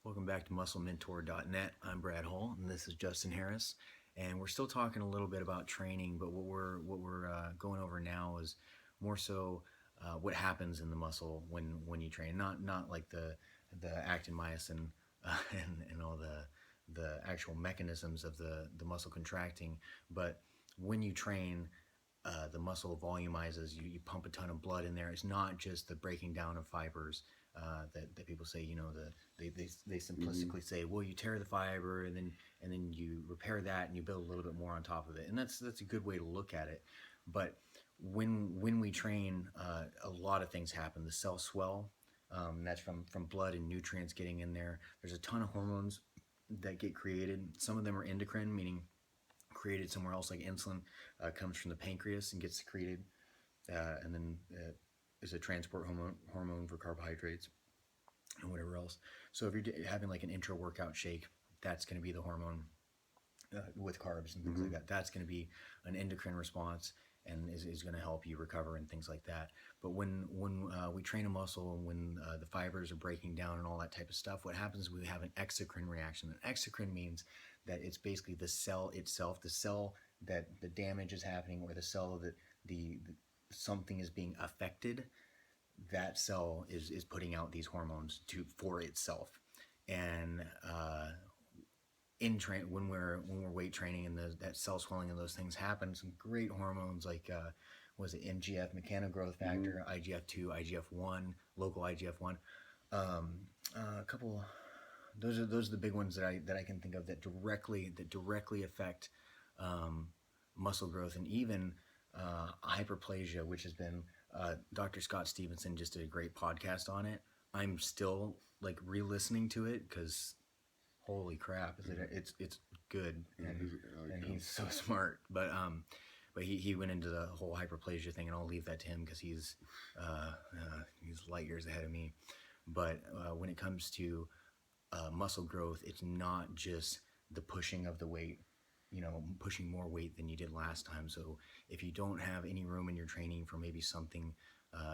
Welcome back to MuscleMentor.net. I'm Brad Hull, and this is Justin Harris. And we're still talking a little bit about training, but what we're going over now is more so what happens in the muscle when you train. Not like the actin myosin and all the actual mechanisms of the muscle contracting, but when you train, the muscle volumizes. You pump a ton of blood in there. It's not just the breaking down of fibers that people say. They simplistically say, well, you tear the fiber and then you repair that and you build a little bit more on top of it, and that's a good way to look at it. But when we train, a lot of things happen. The cells swell. That's from blood and nutrients getting in there. There's a ton of hormones that get created. Some of them are endocrine, meaning created somewhere else, like insulin comes from the pancreas and gets secreted, and then is a transport hormone for carbohydrates and whatever else. So if you're having like an intra-workout shake, that's going to be the hormone with carbs and things like that. That's going to be an endocrine response and is going to help you recover and things like that. But when we train a muscle and when the fibers are breaking down and all that type of stuff, what happens is we have an exocrine reaction. An exocrine means that it's basically the cell itself, the cell that the damage is happening, or the cell that the something is being affected. That cell is putting out these hormones for itself. And when we're weight training and that cell swelling and those things happen, some great hormones like was it MGF, mechanogrowth factor, IGF-2, IGF-1, local IGF-1, a couple. Those are the big ones that I can think of that directly affect muscle growth, and even hyperplasia, which has been Dr. Scott Stevenson just did a great podcast on it. I'm still like re-listening to it because holy crap, it's good, and he's so smart. But he went into the whole hyperplasia thing, and I'll leave that to him because he's light years ahead of me. But when it comes to muscle growth, it's not just the pushing of the weight, pushing more weight than you did last time. So if you don't have any room in your training for maybe something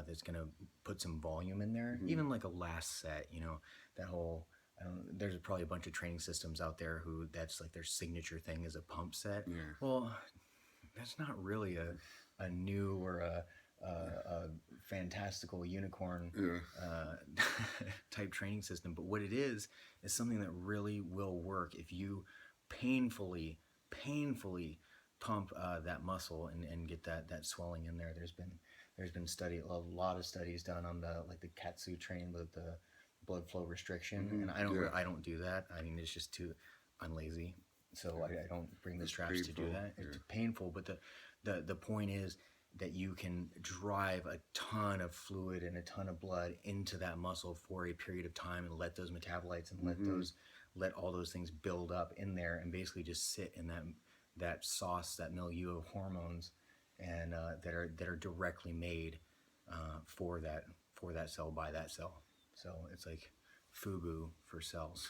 that's going to put some volume in there, even like a last set, that whole, there's probably a bunch of training systems out there who that's like their signature thing is a pump set. Yeah. Well, that's not really a new or a fantastical unicorn type training system. But what it is something that really will work if you painfully pump that muscle and get that swelling in there. There's been a lot of studies done on the Katsu training with the blood flow restriction, and I don't do that. I mean, it's just I'm lazy, so I don't bring the straps to do that. It's painful, but the point is that you can drive a ton of fluid and a ton of blood into that muscle for a period of time and let those metabolites and let all those things build up in there and basically just sit in that sauce, that milieu of hormones, and that are directly made for that cell by that cell. So it's like FUBU for cells.